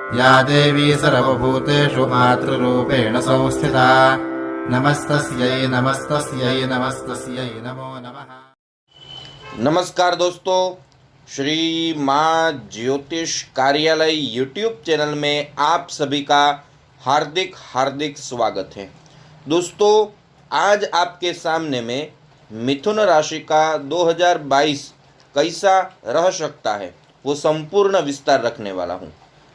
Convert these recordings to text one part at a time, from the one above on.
या देवी सर्वभूतेषु मातृरूपेण संस्थिता। नमस्तस्यै नमस्तस्यै नमस्तस्यै नमो नमः। नमस्कार दोस्तों, श्री माँ ज्योतिष कार्यालय यूट्यूब चैनल में आप सभी का हार्दिक हार्दिक स्वागत है। दोस्तों, आज आपके सामने में मिथुन राशि का 2022 कैसा रह सकता है वो संपूर्ण विस्तार रखने वाला हूँ।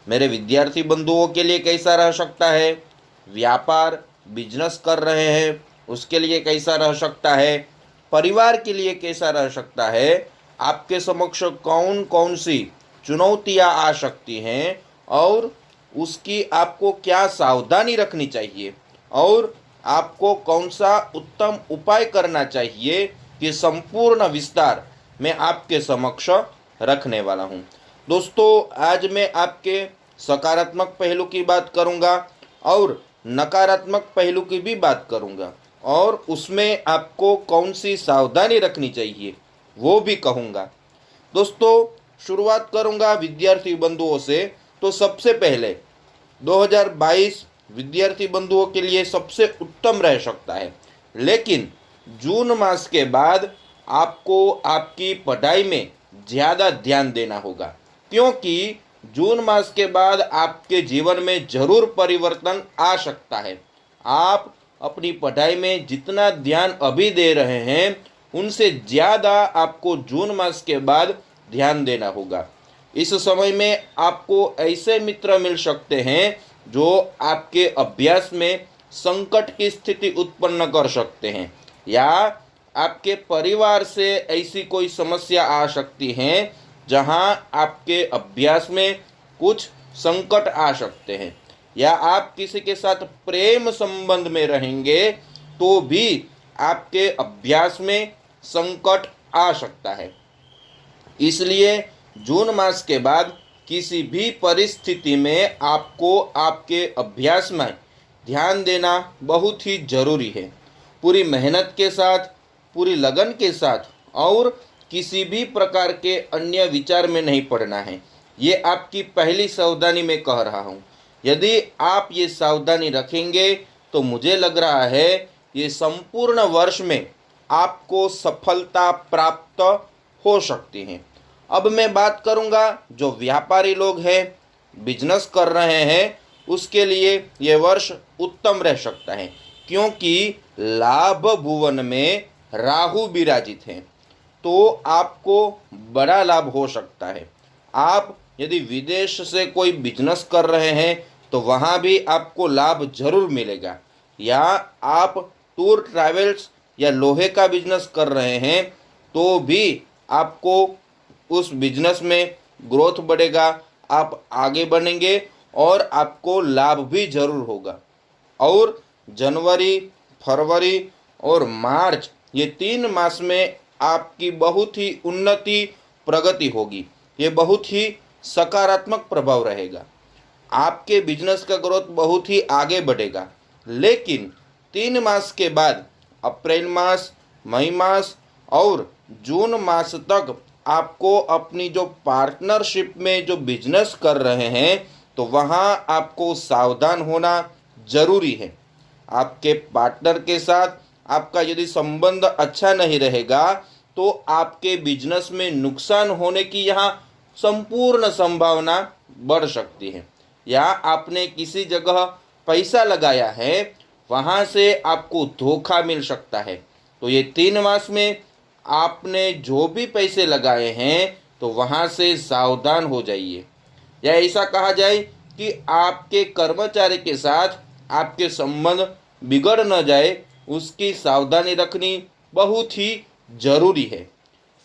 मेरे विद्यार्थी बंधुओं के लिए कैसा रह सकता है, व्यापार बिजनेस कर रहे हैं उसके लिए कैसा रह सकता है, परिवार के लिए कैसा रह सकता है, आपके समक्ष कौन कौन सी चुनौतियां आ सकती हैं और उसकी आपको क्या सावधानी रखनी चाहिए और आपको कौन सा उत्तम उपाय करना चाहिए, कि संपूर्ण विस्तार मैं आपके समक्ष रखने वाला हूं। दोस्तों, आज मैं आपके सकारात्मक पहलू की बात करूंगा और नकारात्मक पहलू की भी बात करूंगा और उसमें आपको कौन सी सावधानी रखनी चाहिए वो भी कहूँगा। दोस्तों, शुरुआत करूँगा विद्यार्थी बंधुओं से। तो सबसे पहले 2022 विद्यार्थी बंधुओं के लिए सबसे उत्तम रह सकता है, लेकिन जून मास के बाद आपको आपकी पढ़ाई में ज़्यादा ध्यान देना होगा, क्योंकि जून मास के बाद आपके जीवन में जरूर परिवर्तन आ सकता है। आप अपनी पढ़ाई में जितना ध्यान अभी दे रहे हैं उनसे ज़्यादा आपको जून मास के बाद ध्यान देना होगा। इस समय में आपको ऐसे मित्र मिल सकते हैं जो आपके अभ्यास में संकट की स्थिति उत्पन्न कर सकते हैं, या आपके परिवार से ऐसी कोई समस्या आ सकती है जहां आपके अभ्यास में कुछ संकट आ सकते हैं, या आप किसी के साथ प्रेम संबंध में रहेंगे तो भी आपके अभ्यास में संकट आ सकता है। इसलिए जून मास के बाद किसी भी परिस्थिति में आपको आपके अभ्यास में ध्यान देना बहुत ही जरूरी है। पूरी मेहनत के साथ, पूरी लगन के साथ और किसी भी प्रकार के अन्य विचार में नहीं पड़ना है। ये आपकी पहली सावधानी मैं कह रहा हूँ। यदि आप ये सावधानी रखेंगे तो मुझे लग रहा है ये संपूर्ण वर्ष में आपको सफलता प्राप्त हो सकती है। अब मैं बात करूंगा जो व्यापारी लोग हैं, बिजनेस कर रहे हैं, उसके लिए ये वर्ष उत्तम रह सकता है, क्योंकि लाभ भुवन में राहु विराजित हैं, तो आपको बड़ा लाभ हो सकता है। आप यदि विदेश से कोई बिजनेस कर रहे हैं तो वहाँ भी आपको लाभ जरूर मिलेगा, या आप टूर ट्रैवल्स या लोहे का बिजनेस कर रहे हैं तो भी आपको उस बिजनेस में ग्रोथ बढ़ेगा, आप आगे बढ़ेंगे और आपको लाभ भी जरूर होगा। और जनवरी, फरवरी और मार्च ये 3 मास में आपकी बहुत ही उन्नति प्रगति होगी। ये बहुत ही सकारात्मक प्रभाव रहेगा, आपके बिजनेस का ग्रोथ बहुत ही आगे बढ़ेगा। लेकिन 3 मास के बाद अप्रैल मास, मई मास और जून मास तक आपको अपनी जो पार्टनरशिप में जो बिजनेस कर रहे हैं तो वहाँ आपको सावधान होना जरूरी है। आपके पार्टनर के साथ आपका यदि संबंध अच्छा नहीं रहेगा तो आपके बिजनेस में नुकसान होने की यहाँ संपूर्ण संभावना बढ़ सकती है, या आपने किसी जगह पैसा लगाया है वहाँ से आपको धोखा मिल सकता है। तो ये 3 मास में आपने जो भी पैसे लगाए हैं तो वहाँ से सावधान हो जाइए, या ऐसा कहा जाए कि आपके कर्मचारी के साथ आपके संबंध बिगड़ न जाए उसकी सावधानी रखनी बहुत ही जरूरी है।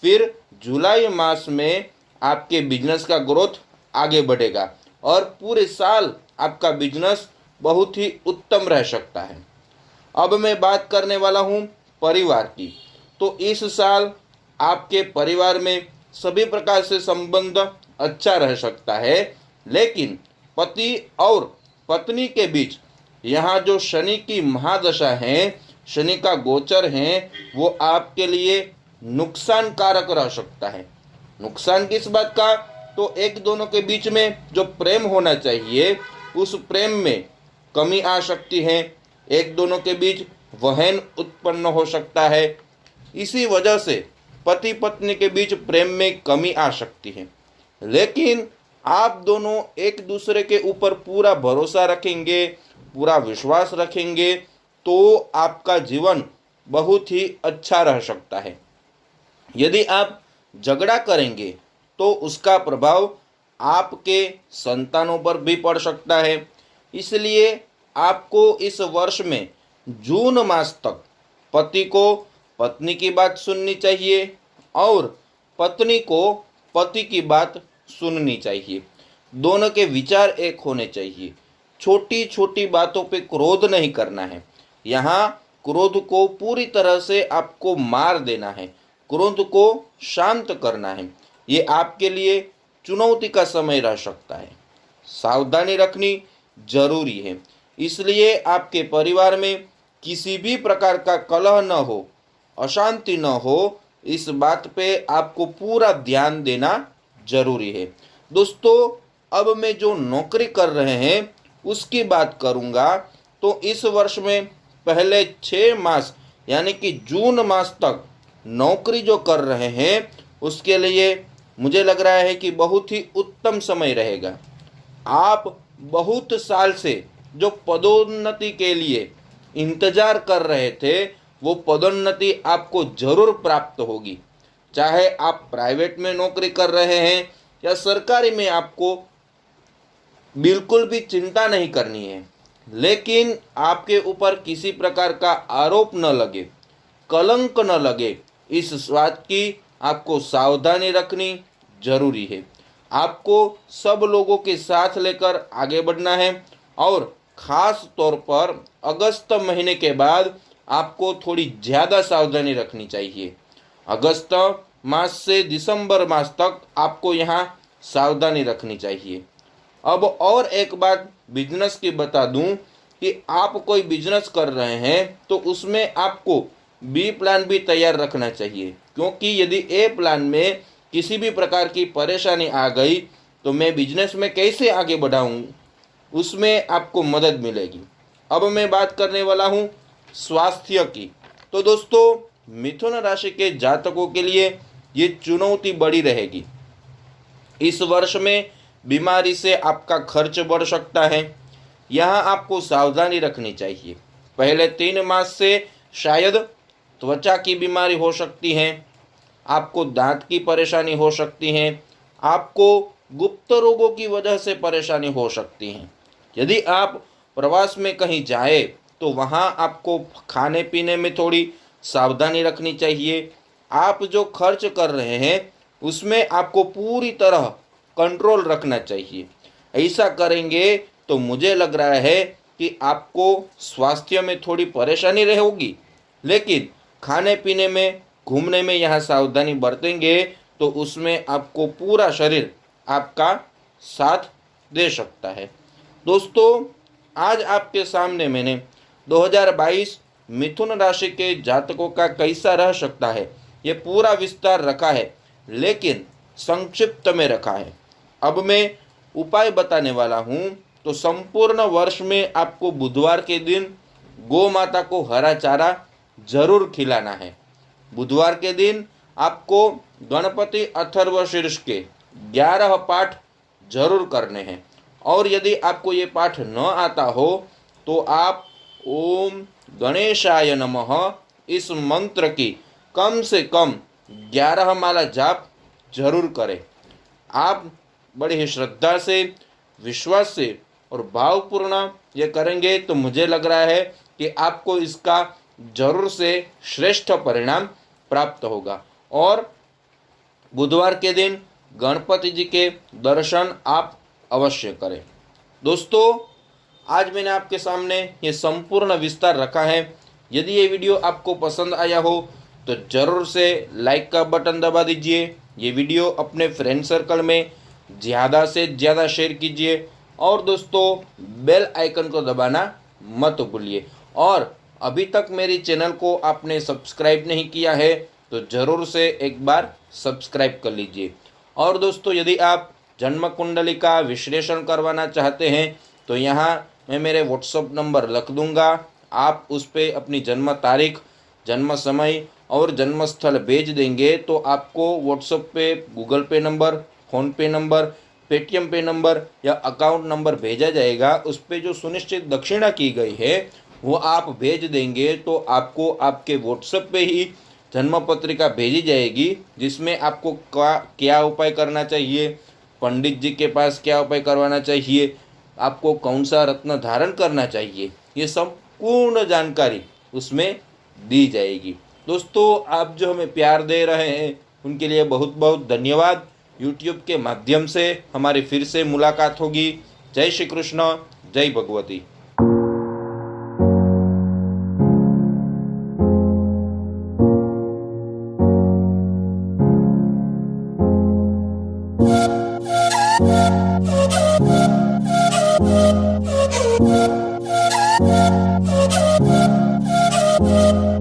फिर जुलाई मास में आपके बिजनेस का ग्रोथ आगे बढ़ेगा और पूरे साल आपका बिजनेस बहुत ही उत्तम रह सकता है। अब मैं बात करने वाला हूँ परिवार की। तो इस साल आपके परिवार में सभी प्रकार से संबंध अच्छा रह सकता है, लेकिन पति और पत्नी के बीच यहाँ जो शनि की महादशा है, शनि का गोचर है, वो आपके लिए नुकसान कारक रह सकता है। नुकसान किस बात का? तो एक दोनों के बीच में जो प्रेम होना चाहिए उस प्रेम में कमी आ सकती है, एक दोनों के बीच वहन उत्पन्न हो सकता है। इसी वजह से पति पत्नी के बीच प्रेम में कमी आ सकती है। लेकिन आप दोनों एक दूसरे के ऊपर पूरा भरोसा रखेंगे, पूरा विश्वास रखेंगे, तो आपका जीवन बहुत ही अच्छा रह सकता है। यदि आप झगड़ा करेंगे तो उसका प्रभाव आपके संतानों पर भी पड़ सकता है। इसलिए आपको इस वर्ष में जून मास तक पति को पत्नी की बात सुननी चाहिए और पत्नी को पति की बात सुननी चाहिए। दोनों के विचार एक होने चाहिए। छोटी छोटी बातों पे क्रोध नहीं करना है। यहाँ क्रोध को पूरी तरह से आपको मार देना है, क्रोध को शांत करना है। ये आपके लिए चुनौती का समय रह सकता है। सावधानी रखनी जरूरी है। इसलिए आपके परिवार में किसी भी प्रकार का कलह न हो, अशांति न हो, इस बात पे आपको पूरा ध्यान देना जरूरी है। दोस्तों, अब मैं जो नौकरी कर रहे हैं उसकी बात करूंगा। तो इस वर्ष में पहले 6 मास यानी कि जून मास तक नौकरी जो कर रहे हैं उसके लिए मुझे लग रहा है कि बहुत ही उत्तम समय रहेगा। आप बहुत साल से जो पदोन्नति के लिए इंतजार कर रहे थे वो पदोन्नति आपको जरूर प्राप्त होगी। चाहे आप प्राइवेट में नौकरी कर रहे हैं या सरकारी में, आपको बिल्कुल भी चिंता नहीं करनी है। लेकिन आपके ऊपर किसी प्रकार का आरोप न लगे, कलंक न लगे, इस बात की आपको सावधानी रखनी जरूरी है। आपको सब लोगों के साथ लेकर आगे बढ़ना है और खास तौर पर अगस्त महीने के बाद आपको थोड़ी ज़्यादा सावधानी रखनी चाहिए। अगस्त मास से दिसंबर मास तक आपको यहाँ सावधानी रखनी चाहिए। अब और एक बात बिजनेस की बता दूं कि आप कोई बिजनेस कर रहे हैं तो उसमें आपको बी प्लान भी तैयार रखना चाहिए, क्योंकि यदि ए प्लान में किसी भी प्रकार की परेशानी आ गई तो मैं बिजनेस में कैसे आगे बढ़ाऊं, उसमें आपको मदद मिलेगी। अब मैं बात करने वाला हूँ स्वास्थ्य की। तो दोस्तों, मिथुन राशि के जातकों के लिए ये चुनौती बड़ी रहेगी। इस वर्ष में बीमारी से आपका खर्च बढ़ सकता है। यहाँ आपको सावधानी रखनी चाहिए। पहले 3 मास से शायद त्वचा की बीमारी हो सकती है, आपको दांत की परेशानी हो सकती है, आपको गुप्त रोगों की वजह से परेशानी हो सकती है। यदि आप प्रवास में कहीं जाए तो वहाँ आपको खाने पीने में थोड़ी सावधानी रखनी चाहिए। आप जो खर्च कर रहे हैं उसमें आपको पूरी तरह कंट्रोल रखना चाहिए। ऐसा करेंगे तो मुझे लग रहा है कि आपको स्वास्थ्य में थोड़ी परेशानी रहेगी, लेकिन खाने पीने में, घूमने में यहाँ सावधानी बरतेंगे तो उसमें आपको पूरा शरीर आपका साथ दे सकता है। दोस्तों, आज आपके सामने मैंने 2022 मिथुन राशि के जातकों का कैसा रह सकता है ये पूरा विस्तार रखा है, लेकिन संक्षिप्त में रखा है। अब मैं उपाय बताने वाला हूँ। तो संपूर्ण वर्ष में आपको बुधवार के दिन गौ माता को हरा चारा जरूर खिलाना है। बुधवार के दिन आपको गणपति अथर्वशीर्ष के 11 पाठ जरूर करने हैं। और यदि आपको ये पाठ न आता हो तो आप ओम गणेशाय नमः इस मंत्र की कम से कम 11 माला जाप जरूर करें। आप बड़ी ही श्रद्धा से, विश्वास से और भावपूर्ण ये करेंगे तो मुझे लग रहा है कि आपको इसका जरूर से श्रेष्ठ परिणाम प्राप्त होगा। और बुधवार के दिन गणपति जी के दर्शन आप अवश्य करें। दोस्तों, आज मैंने आपके सामने ये संपूर्ण विस्तार रखा है। यदि ये वीडियो आपको पसंद आया हो तो ज़रूर से लाइक का बटन दबा दीजिए। ये वीडियो अपने फ्रेंड सर्कल में ज़्यादा से ज़्यादा शेयर कीजिए और दोस्तों बेल आइकन को दबाना मत भूलिए। और अभी तक मेरी चैनल को आपने सब्सक्राइब नहीं किया है तो ज़रूर से एक बार सब्सक्राइब कर लीजिए। और दोस्तों, यदि आप जन्म कुंडली का विश्लेषण करवाना चाहते हैं तो यहाँ मैं मेरे व्हाट्सअप नंबर रख दूंगा। आप उस पर अपनी जन्म तारीख, जन्म समय और जन्म स्थल भेज देंगे तो आपको व्हाट्सएप पे गूगल पे नंबर, फ़ोन पे नंबर, पेटीएम पे नंबर या अकाउंट नंबर भेजा जाएगा। उस पर जो सुनिश्चित दक्षिणा की गई है वो आप भेज देंगे तो आपको आपके व्हाट्सएप पे ही जन्म पत्रिका भेजी जाएगी, जिसमें आपको क्या उपाय करना चाहिए, पंडित जी के पास क्या उपाय करवाना चाहिए, आपको कौन सा रत्न धारण करना चाहिए, ये संपूर्ण जानकारी उसमें दी जाएगी। दोस्तों, आप जो हमें प्यार दे रहे हैं उनके लिए बहुत बहुत धन्यवाद। YouTube के माध्यम से हमारी फिर से मुलाकात होगी। जय श्री कृष्ण, जय भगवती। Thank you.